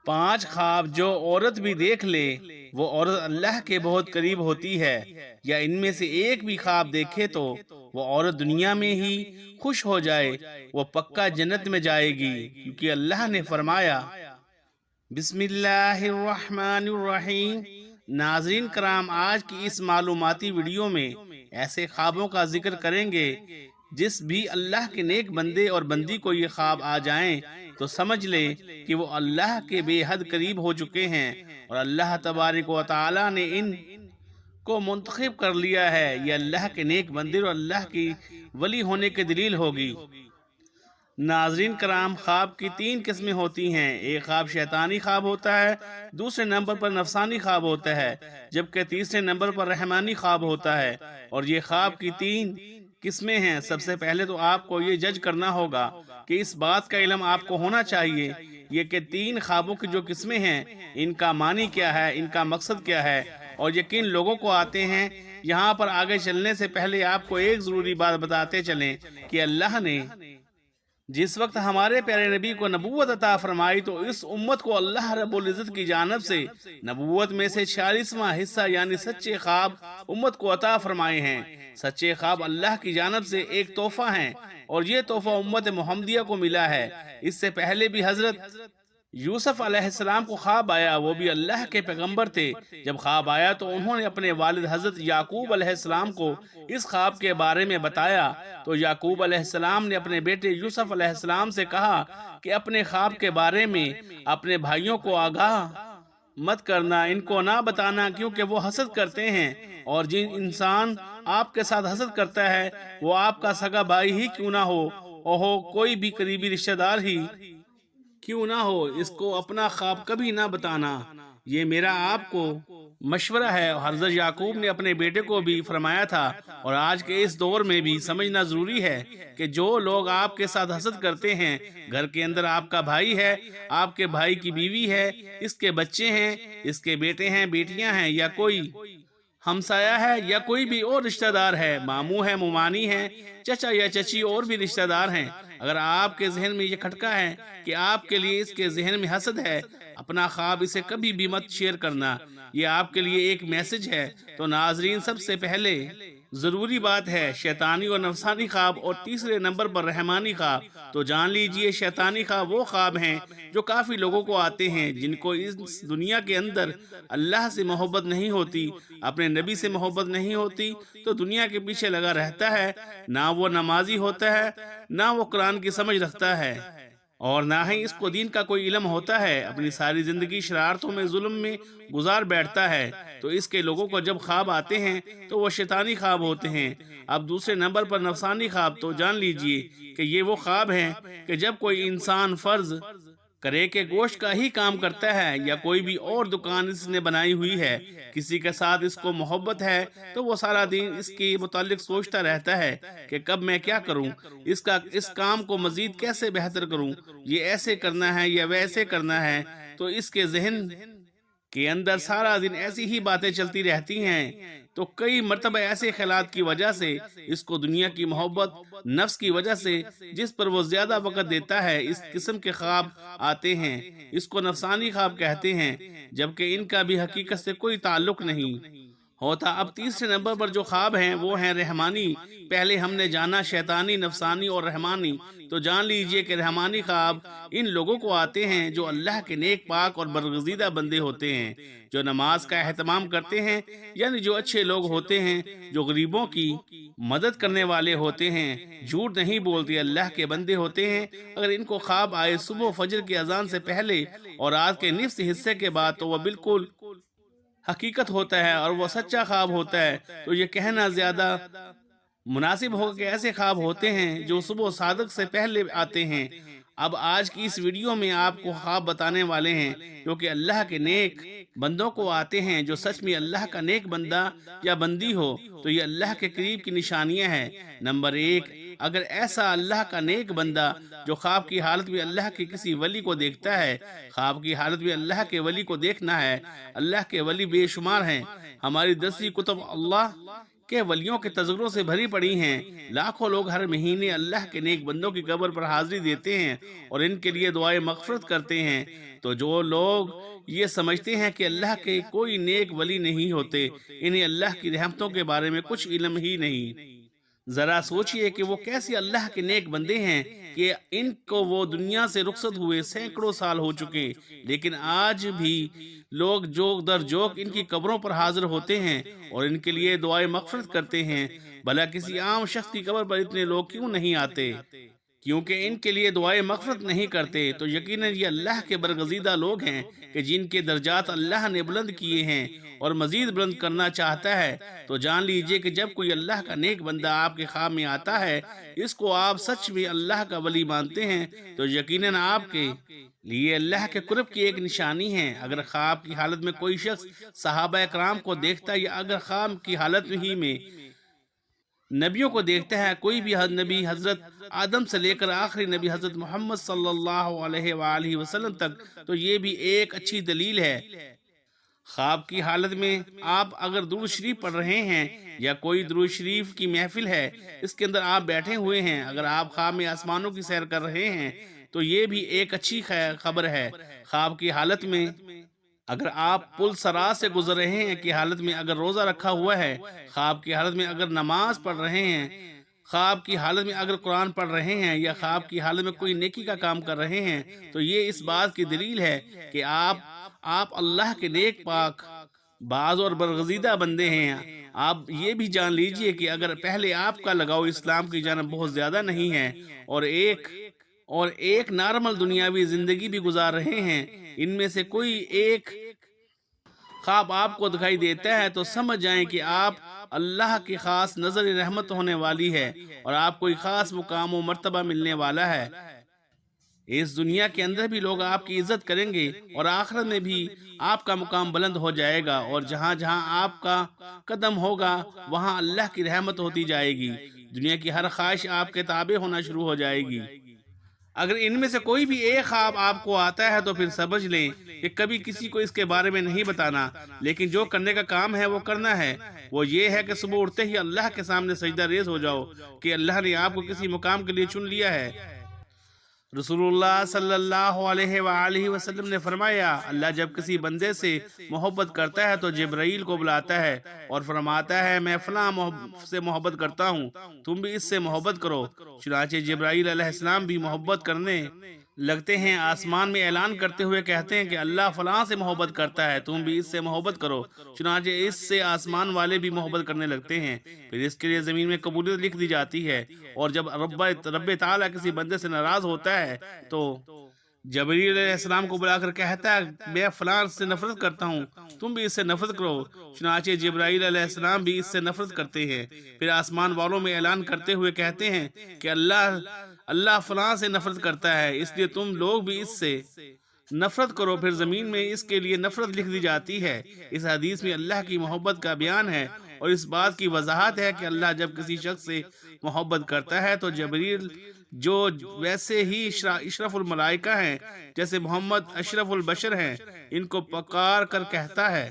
5 خواب جو عورت بھی دیکھ لے وہ عورت اللہ کے بہت قریب ہوتی ہے، یا ان میں سے ایک بھی خواب دیکھے تو وہ عورت دنیا میں ہی خوش ہو جائے، وہ پکا جنت میں جائے گی، کیونکہ اللہ نے فرمایا بسم اللہ الرحمن الرحیم۔ ناظرین کرام، آج کی اس معلوماتی ویڈیو میں ایسے خوابوں کا ذکر کریں گے جس بھی اللہ کے نیک بندے اور بندی کو یہ خواب آ جائیں تو سمجھ لے کہ وہ اللہ کے بے حد قریب ہو چکے ہیں، اور اللہ تبارک و تعالی نے ان کو منتخب کر لیا ہے۔ یہ اللہ کے نیک بندے اور اللہ کی ولی ہونے کی دلیل ہوگی۔ ناظرین کرام، خواب کی 3 قسمیں ہوتی ہیں۔ ایک خواب شیطانی خواب ہوتا ہے، دوسرے نمبر پر نفسانی خواب ہوتا ہے، جبکہ تیسرے نمبر پر رحمانی خواب ہوتا ہے۔ اور یہ خواب کی 3 قسمیں ہیں۔ سب سے پہلے تو آپ کو یہ جج کرنا ہوگا کہ اس بات کا علم آپ کو ہونا چاہیے یہ کہ 3 خوابوں کی جو قسمیں ہیں ان کا معنی کیا ہے، ان کا مقصد کیا ہے، اور یہ کن لوگوں کو آتے ہیں۔ یہاں پر آگے چلنے سے پہلے آپ کو ایک ضروری بات بتاتے چلیں کہ اللہ نے جس وقت ہمارے پیارے نبی کو نبوت عطا فرمائی تو اس امت کو اللہ رب العزت کی جانب سے نبوت میں سے 46واں حصہ یعنی سچے خواب امت کو عطا فرمائے ہیں۔ سچے خواب اللہ کی جانب سے ایک تحفہ ہیں، اور یہ تحفہ امت محمدیہ کو ملا ہے۔ اس سے پہلے بھی حضرت یوسف علیہ السلام کو خواب آیا، وہ بھی اللہ کے پیغمبر تھے۔ جب خواب آیا تو انہوں نے اپنے والد حضرت یعقوب علیہ السلام کو اس خواب کے بارے میں بتایا، تو یعقوب علیہ السلام نے اپنے بیٹے یوسف علیہ السلام سے کہا کہ اپنے خواب کے بارے میں اپنے بھائیوں کو آگاہ مت کرنا، ان کو نہ بتانا، کیونکہ وہ حسد کرتے ہیں، اور جن انسان آپ کے ساتھ حسد کرتا ہے وہ آپ کا سگا بھائی ہی کیوں نہ ہو، کوئی بھی قریبی رشتہ دار ہی کیوں نہ ہو، اس کو اپنا خواب کبھی نہ بتانا۔ یہ میرا آپ کو مشورہ ہے۔ حضرت یعقوب نے اپنے بیٹے کو بھی فرمایا تھا، اور آج کے اس دور میں بھی سمجھنا ضروری ہے کہ جو لوگ آپ کے ساتھ حسد کرتے ہیں، گھر کے اندر آپ کا بھائی ہے، آپ کے بھائی کی بیوی ہے، اس کے بچے ہیں، اس کے بیٹے ہیں، بیٹیاں ہیں، یا کوئی ہمسایہ ہے، یا کوئی بھی اور رشتہ دار ہے، ماموں ہے، ممانی ہے، چچا یا چچی اور بھی رشتہ دار ہیں، اگر آپ کے ذہن میں یہ کھٹکا ہے کہ آپ کے لیے اس کے ذہن میں حسد ہے، اپنا خواب اسے کبھی بھی مت شیئر کرنا۔ یہ آپ کے لیے ایک میسج ہے۔ تو ناظرین، سب سے پہلے ضروری بات ہے شیطانی اور نفسانی خواب، اور تیسرے نمبر پر رحمانی خواب۔ تو جان لیجئے شیطانی خواب وہ خواب ہیں جو کافی لوگوں کو آتے ہیں جن کو اس دنیا کے اندر اللہ سے محبت نہیں ہوتی، اپنے نبی سے محبت نہیں ہوتی، تو دنیا کے پیچھے لگا رہتا ہے، نہ وہ نمازی ہوتا ہے، نہ وہ قرآن کی سمجھ رکھتا ہے، اور نہ ہی اس کو دین کا کوئی علم ہوتا ہے، اپنی ساری زندگی شرارتوں میں، ظلم میں گزار بیٹھتا ہے۔ تو اس کے لوگوں کو جب خواب آتے ہیں تو وہ شیطانی خواب ہوتے ہیں۔ اب دوسرے نمبر پر نفسانی خواب، تو جان لیجئے کہ یہ وہ خواب ہیں کہ جب کوئی انسان فرض کرے کہ گوشت کا ہی کام کرتا ہے، یا کوئی بھی اور دکان اس نے بنائی ہوئی ہے، کسی کے ساتھ اس کو محبت ہے، تو وہ سارا دن اس کے متعلق سوچتا رہتا ہے کہ کب میں کیا کروں، اس کام کو مزید کیسے بہتر کروں، یہ ایسے کرنا ہے یا ویسے کرنا ہے۔ تو اس کے ذہن کے اندر سارا دن ایسی ہی باتیں چلتی رہتی ہیں۔ تو کئی مرتبہ ایسے خیالات کی وجہ سے اس کو دنیا کی محبت، نفس کی وجہ سے جس پر وہ زیادہ وقت دیتا ہے، اس قسم کے خواب آتے ہیں۔ اس کو نفسانی خواب کہتے ہیں، جبکہ ان کا بھی حقیقت سے کوئی تعلق نہیں ہوتا۔ اب تیسرے نمبر پر جو خواب ہیں وہ ہیں رحمانی۔ پہلے ہم نے جانا شیطانی، نفسانی اور رحمانی، تو جان لیجئے کہ رحمانی خواب ان لوگوں کو آتے ہیں جو اللہ کے نیک پاک اور برگزیدہ بندے ہوتے ہیں، جو نماز کا اہتمام کرتے ہیں، یعنی جو اچھے لوگ ہوتے ہیں، جو غریبوں کی مدد کرنے والے ہوتے ہیں، جھوٹ نہیں بولتے، اللہ کے بندے ہوتے ہیں۔ اگر ان کو خواب آئے صبح فجر کی اذان سے پہلے اور رات کے نصف حصے کے بعد، تو وہ بالکل حقیقت ہوتا ہے اور وہ سچا خواب ہوتا ہے۔ تو یہ کہنا زیادہ مناسب ہوگا کہ ایسے خواب ہوتے ہیں جو صبح صادق سے پہلے آتے ہیں۔ اب آج کی اس ویڈیو میں آپ کو خواب بتانے والے ہیں جو کہ اللہ کے نیک بندوں کو آتے ہیں۔ جو سچ میں اللہ کا نیک بندہ یا بندی ہو تو یہ اللہ کے قریب کی نشانیاں ہیں۔ نمبر 1، اگر ایسا اللہ کا نیک بندہ جو خواب کی حالت میں اللہ کے کسی ولی کو دیکھتا ہے، خواب کی حالت میں اللہ کے ولی کو دیکھنا ہے۔ اللہ کے ولی بے شمار ہیں۔ ہماری 10ویں کتب اللہ کہ ولیوں کے تذکروں سے بھری پڑی ہیں۔ لاکھوں لوگ ہر مہینے اللہ کے نیک بندوں کی قبر پر حاضری دیتے ہیں اور ان کے لیے دعائیں مغفرت کرتے ہیں۔ تو جو لوگ یہ سمجھتے ہیں کہ اللہ کے کوئی نیک ولی نہیں ہوتے، انہیں اللہ کی رحمتوں کے بارے میں کچھ علم ہی نہیں۔ ذرا سوچئے کہ وہ کیسے اللہ کے نیک بندے ہیں کہ ان کو وہ دنیا سے رخصت ہوئے سینکڑوں سال ہو چکے، لیکن آج بھی لوگ جوک در جوک ان کی قبروں پر حاضر ہوتے ہیں اور ان کے لیے دعائیں مغفرت کرتے ہیں۔ بھلا کسی عام شخص کی قبر پر اتنے لوگ کیوں نہیں آتے؟ کیونکہ ان کے لیے دعائیں مغفرت نہیں کرتے۔ تو یقیناً یہ اللہ کے برگزیدہ لوگ ہیں کہ جن کے درجات اللہ نے بلند کیے ہیں اور مزید بلند کرنا چاہتا ہے۔ تو جان لیجئے کہ جب کوئی اللہ کا نیک بندہ آپ کے خواب میں آتا ہے، اس کو آپ سچ میں اللہ کا ولی مانتے ہیں، تو یقیناً آپ کے لیے اللہ کے قرب کی ایک نشانی ہے۔ اگر خواب کی حالت میں کوئی شخص صحابہ اکرام کو دیکھتا ہے، یا اگر خواب کی حالت ہی میں نبیوں کو دیکھتا ہے، کوئی بھی نبی حضرت آدم سے لے کر آخری نبی حضرت محمد صلی اللہ علیہ وآلہ وسلم تک، تو یہ بھی ایک اچھی دلیل ہے۔ خواب کی حالت میں آپ اگر درود شریف پڑھ رہے ہیں یا کوئی درود شریف کی محفل ہے، اس کے اندر آپ بیٹھے ہوئے ہیں، اگر آپ خواب میں آسمانوں کی سیر کر رہے ہیں تو یہ بھی ایک اچھی خبر ہے۔ خواب کی حالت میں اگر آپ پل سرات سے گزر رہے ہیں کی حالت میں اگر روزہ رکھا ہوا ہے، خواب کی حالت میں اگر نماز پڑھ رہے ہیں، خواب کی حالت میں اگر قرآن پڑھ رہے ہیں، یا خواب کی حالت میں کوئی نیکی کا کام کر رہے ہیں، تو یہ اس بات کی دلیل ہے کہ آپ اللہ کے نیک پاک باز اور برگزیدہ بندے ہیں۔ آپ یہ بھی جان لیجئے کہ اگر پہلے آپ کا لگاؤ اسلام کی جانب بہت زیادہ نہیں ہے اور ایک نارمل دنیاوی زندگی بھی گزار رہے ہیں، ان میں سے کوئی ایک خواب آپ کو دکھائی دیتا ہے، تو سمجھ جائیں کہ آپ اللہ کی خاص نظر رحمت ہونے والی ہے اور آپ کوئی خاص مقام و مرتبہ ملنے والا ہے۔ اس دنیا کے اندر بھی لوگ آپ کی عزت کریں گے اور آخرت میں بھی آپ کا مقام بلند ہو جائے گا، اور جہاں جہاں آپ کا قدم ہوگا وہاں اللہ کی رحمت ہوتی جائے گی۔ دنیا کی ہر خواہش آپ کے تابع ہونا شروع ہو جائے گی۔ اگر ان میں سے کوئی بھی ایک خواب آپ کو آتا ہے تو پھر سمجھ لیں کہ کبھی کسی کو اس کے بارے میں نہیں بتانا، لیکن جو کرنے کا کام ہے وہ کرنا ہے۔ وہ یہ ہے کہ صبح اٹھتے ہی اللہ کے سامنے سجدہ ریز ہو جاؤ کہ اللہ نے آپ کو کسی مقام کے لیے چن لیا ہے۔ رسول اللہ صلی اللہ علیہ وآلہ وسلم نے فرمایا، اللہ جب کسی بندے سے محبت کرتا ہے تو جبرائیل کو بلاتا ہے اور فرماتا ہے میں فلاں سے محبت کرتا ہوں، تم بھی اس سے محبت کرو۔ چنانچہ جبرائیل علیہ السلام بھی محبت کرنے لگتے ہیں، آسمان میں اعلان کرتے ہوئے کہتے ہیں کہ اللہ فلاں سے محبت کرتا ہے، تم بھی اس سے محبت کرو۔ چنانچہ اس سے آسمان والے بھی محبت کرنے لگتے ہیں، پھر اس کے لیے زمین میں قبولیت لکھ دی جاتی ہے۔ اور جب رب تعالیٰ کسی بندے سے ناراض ہوتا ہے تو جبرائیل علیہ السلام کو بلا کر کہتا ہے میں فلاں سے نفرت کرتا ہوں، تم بھی اس سے نفرت کرو۔ چنانچہ جبرائیل علیہ السلام بھی اس سے نفرت کرتے ہیں، پھر آسمان والوں میں اعلان کرتے ہوئے کہتے ہیں کہ اللہ فلاں سے نفرت کرتا ہے، اس لیے تم لوگ بھی اس سے نفرت کرو، پھر زمین میں اس کے لیے نفرت لکھ دی جاتی ہے۔ اس حدیث میں اللہ کی محبت کا بیان ہے اور اس بات کی وضاحت ہے کہ اللہ جب کسی شخص سے محبت کرتا ہے تو جبرائیل جو ویسے ہی اشرف الملائکہ ہیں، جیسے محمد اشرف البشر ہیں، ان کو پکار کر کہتا ہے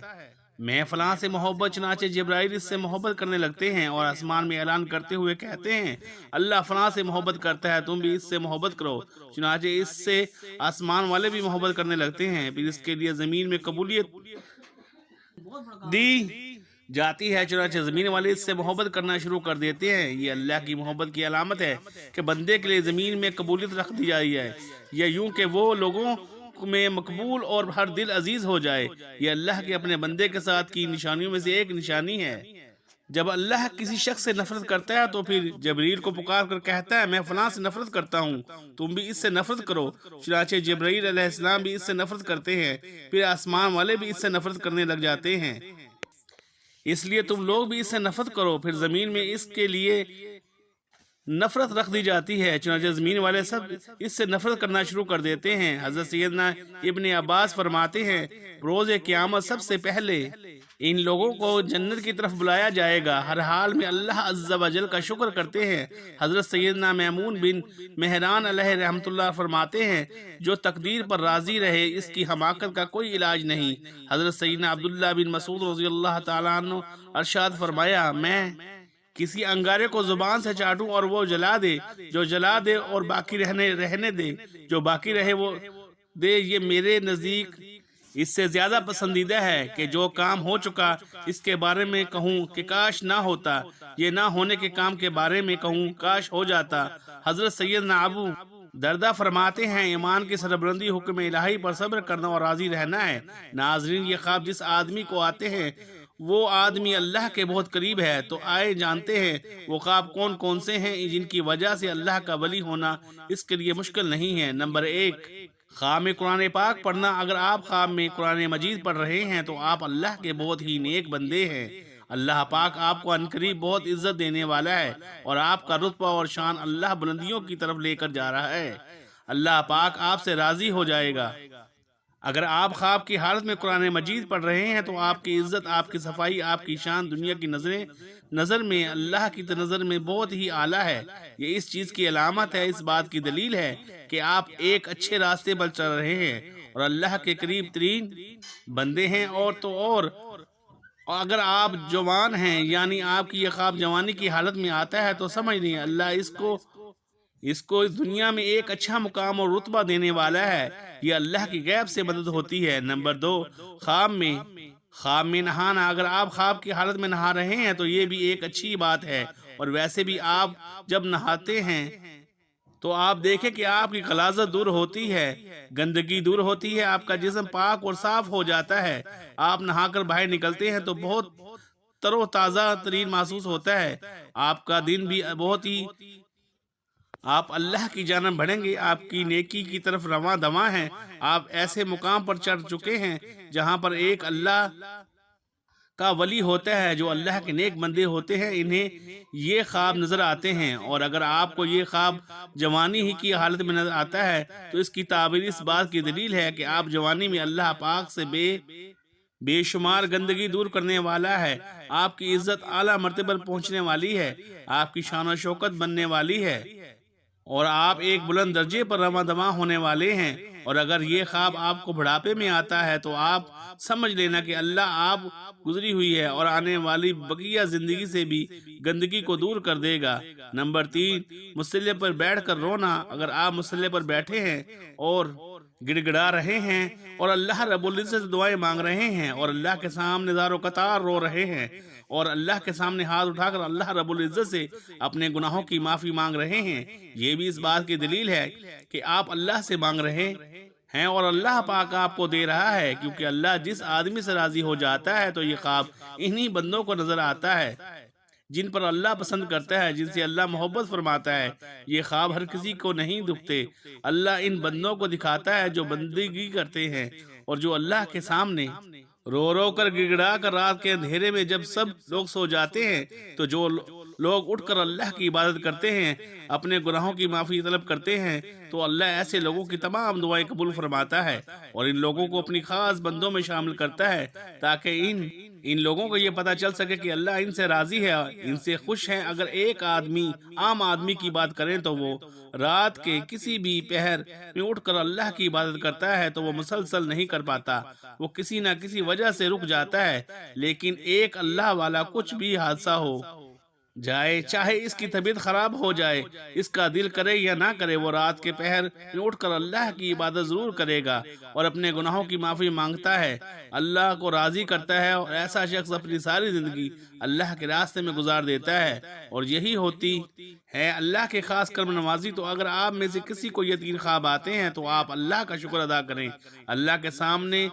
میں فلاں سے محبت۔ چنانچہ جبرائیل اس سے محبت کرنے لگتے ہیں اور آسمان میں اعلان کرتے ہوئے کہتے ہیں اللہ فلاں سے محبت کرتا ہے، تم بھی اس سے محبت کرو۔ چنانچہ اس سے آسمان والے بھی محبت کرنے لگتے ہیں، پھر اس کے لیے زمین میں قبولیت دی جاتی ہے۔ چنانچہ زمین والے اس سے محبت کرنا شروع کر دیتے ہیں۔ یہ اللہ کی محبت کی علامت ہے کہ بندے کے لیے زمین میں قبولیت رکھ دی جائی ہے، یا یوں کہ وہ لوگوں میں مقبول اور ہر دل عزیز ہو جائے۔ یہ اللہ کے اپنے بندے کے ساتھ کی نشانیوں میں سے ایک نشانی ہے۔ جب اللہ کسی شخص سے نفرت کرتا ہے تو پھر جبرائیل کو پکار کر کہتا ہے میں فلاں سے نفرت کرتا ہوں، تم بھی اس سے نفرت کرو۔ چنانچہ جبرائیل علیہ السلام بھی اس سے نفرت کرتے ہیں، پھر آسمان والے بھی اس سے نفرت کرنے لگ جاتے ہیں، اس لیے تم لوگ بھی اس سے نفرت کرو، پھر زمین میں اس کے لیے نفرت رکھ دی جاتی ہے۔ چنانچہ زمین والے سب اس سے نفرت کرنا شروع کر دیتے ہیں۔ حضرت سیدنا ابن عباس فرماتے ہیں روز قیامت سب سے پہلے ان لوگوں کو جنت کی طرف بلایا جائے گا، ہر حال میں اللہ عز و جل کا شکر کرتے ہیں۔ حضرت سیدنا میمون بن مہران علیہ رحمۃ اللہ فرماتے ہیں جو تقدیر پر راضی رہے اس کی حماقت کا کوئی علاج نہیں۔ حضرت سیدنا عبداللہ بن مسعود رضی اللہ تعالیٰ عنہ ارشاد فرمایا میں کسی انگارے کو زبان سے چاٹوں اور وہ جلا دے، جو جلا دے، اور باقی رہنے دے، جو باقی رہے وہ دے، یہ میرے نزدیک اس سے زیادہ پسندیدہ ہے کہ جو کام ہو چکا اس کے بارے میں کہوں کہ کاش نہ ہوتا، یہ نہ ہونے کے کام کے بارے میں کہوں کاش ہو جاتا۔ حضرت سیدنا ابو دردہ فرماتے ہیں ایمان کی سربلندی حکم الہی پر صبر کرنا اور راضی رہنا ہے۔ ناظرین، یہ خواب جس آدمی کو آتے ہیں وہ آدمی اللہ کے بہت قریب ہے، تو آئے جانتے ہیں وہ خواب کون کون سے ہیں جن کی وجہ سے اللہ کا ولی ہونا اس کے لیے مشکل نہیں ہے۔ نمبر 1، خواب میں قرآن پاک پڑھنا۔ اگر آپ خواب میں قرآن مجید پڑھ رہے ہیں تو آپ اللہ کے بہت ہی نیک بندے ہیں۔ اللہ پاک آپ کو عنقریب بہت عزت دینے والا ہے اور آپ کا رتبہ اور شان اللہ بلندیوں کی طرف لے کر جا رہا ہے۔ اللہ پاک آپ سے راضی ہو جائے گا۔ اگر آپ خواب کی حالت میں قرآن مجید پڑھ رہے ہیں تو آپ کی عزت، آپ کی صفائی، آپ کی شان دنیا کی نظر میں اللہ کی نظر میں بہت ہی اعلیٰ ہے۔ یہ اس چیز کی علامت ہے، اس بات کی دلیل ہے کہ آپ ایک اچھے راستے پر چل رہے ہیں اور اللہ کے قریب ترین بندے ہیں۔ اور اگر آپ جوان ہیں، یعنی آپ کی یہ خواب جوانی کی حالت میں آتا ہے، تو سمجھ لیں اللہ اس کو اس دنیا میں ایک اچھا مقام اور رتبہ دینے والا ہے۔ یہ اللہ کی غیب سے مدد ہوتی ہے۔ نمبر 2، خواب میں نہانا۔ اگر آپ خواب کی حالت میں نہا رہے ہیں تو یہ بھی ایک اچھی بات ہے، اور ویسے بھی آپ جب نہاتے ہیں تو آپ دیکھیں کہ آپ کی غلاظت دور ہوتی ہے، گندگی دور ہوتی ہے، آپ کا جسم پاک اور صاف ہو جاتا ہے۔ آپ نہا کر باہر نکلتے ہیں تو بہت تر و تازہ ترین محسوس ہوتا ہے۔ آپ کا دن بھی بہت ہی، آپ اللہ کی جانب بڑھیں گے، آپ کی نیکی کی طرف رواں دواں ہیں۔ آپ ایسے مقام پر چڑھ چکے ہیں جہاں پر ایک اللہ کا ولی ہوتا ہے۔ جو اللہ کے نیک بندے ہوتے ہیں انہیں یہ خواب نظر آتے ہیں، اور اگر آپ کو یہ خواب جوانی ہی کی حالت میں نظر آتا ہے تو اس کی تعبیر اس بات کی دلیل ہے کہ آپ جوانی میں اللہ پاک سے بے شمار گندگی دور کرنے والا ہے، آپ کی عزت اعلیٰ مرتبہ پر پہنچنے والی ہے، آپ کی شان و شوکت بننے والی ہے، اور آپ ایک بلند درجے پر رواں دواں ہونے والے ہیں۔ اور اگر یہ خواب آپ کو بڑھاپے میں آتا ہے تو آپ سمجھ لینا کہ اللہ آپ گزری ہوئی ہے اور آنے والی بقیہ زندگی سے بھی گندگی کو دور کر دے گا۔ نمبر 3، مصلے پر بیٹھ کر رونا۔ اگر آپ مصلے پر بیٹھے ہیں اور گڑ گڑا رہے ہیں اور اللہ رب العزت سے دعائیں مانگ رہے ہیں اور اللہ کے سامنے زار و قطار رو رہے ہیں اور اللہ کے سامنے ہاتھ اٹھا کر اللہ رب العزت سے اپنے گناہوں کی معافی مانگ رہے ہیں، یہ بھی اس بات کی دلیل ہے کہ آپ اللہ سے مانگ رہے ہیں اور اللہ پاک آپ کو دے رہا ہے، کیونکہ اللہ جس آدمی سے راضی ہو جاتا ہے تو یہ خواب انہی بندوں کو نظر آتا ہے جن پر اللہ پسند کرتا ہے، جن سے اللہ محبت فرماتا ہے۔ یہ خواب ہر کسی کو نہیں دکھتے، اللہ ان بندوں کو دکھاتا ہے جو بندگی کرتے ہیں اور جو اللہ کے سامنے رو رو کر گڑ گڑا کر رات کے اندھیرے میں جب سب لوگ سو جاتے ہیں تو جو لوگ اٹھ کر اللہ کی عبادت کرتے ہیں، اپنے گناہوں کی معافی طلب کرتے ہیں، تو اللہ ایسے لوگوں کی تمام دعائیں قبول فرماتا ہے اور ان لوگوں کو اپنی خاص بندوں میں شامل کرتا ہے تاکہ ان لوگوں کو یہ پتہ چل سکے کہ اللہ ان سے راضی ہے، ان سے خوش ہے۔ اگر ایک آدمی عام آدمی کی بات کریں تو وہ رات کے کسی بھی پہر میں اٹھ کر اللہ کی عبادت کرتا ہے تو وہ مسلسل نہیں کر پاتا، وہ کسی نہ کسی وجہ سے رک جاتا ہے، لیکن ایک اللہ والا کچھ بھی حادثہ ہو جائے، چاہے اس کی طبیعت خراب ہو جائے، اس کا دل کرے یا نہ کرے، وہ رات کے پہر میں اٹھ کر اللہ کی عبادت ضرور کرے گا اور اپنے گناہوں کی معافی مانگتا ہے، اللہ کو راضی کرتا ہے، اور ایسا شخص اپنی ساری زندگی اللہ کے راستے میں گزار دیتا ہے، اور یہی ہوتی ہے اللہ کے خاص کرم نوازی۔ تو اگر آپ میں سے کسی کو یہ 3 خواب آتے ہیں تو آپ اللہ کا شکر ادا کریں، اللہ کے سامنے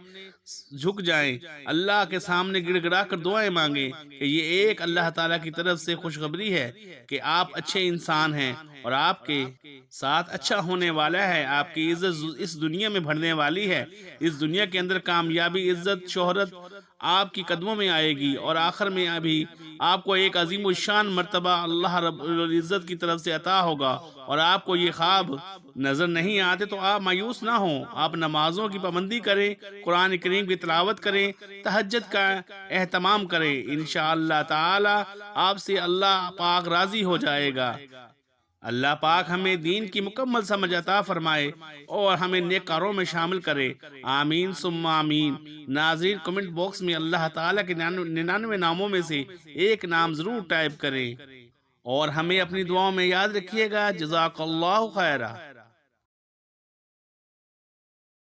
جھک جائیں، اللہ کے سامنے گڑ گڑا کر دعائیں مانگیں کہ یہ ایک اللہ تعالیٰ کی طرف سے خوشخبری ہے کہ آپ اچھے انسان ہیں اور آپ کے ساتھ اچھا ہونے والا ہے، آپ کی عزت اس دنیا میں بڑھنے والی ہے، اس دنیا کے اندر کامیابی، عزت، شہرت آپ کی قدموں میں آئے گی، اور آخر میں ابھی آپ کو ایک عظیم الشان مرتبہ اللہ رب العزت کی طرف سے عطا ہوگا۔ اور آپ کو یہ خواب نظر نہیں آتے تو آپ مایوس نہ ہوں، آپ نمازوں کی پابندی کریں، قرآن کریم کی تلاوت کریں، تہجد کا اہتمام کریں، انشاءاللہ تعالی آپ سے اللہ پاک راضی ہو جائے گا۔ اللہ پاک ہمیں دین کی مکمل سمجھ عطا فرمائے اور ہمیں نیک کاروں میں شامل کرے، آمین ثم آمین۔ ناظرین، کمنٹ باکس میں اللہ تعالیٰ کے 99 ناموں میں سے ایک نام ضرور ٹائپ کریں۔ اور ہمیں اپنی دعاؤں میں یاد رکھیے گا۔ جزاک اللہ خیرہ۔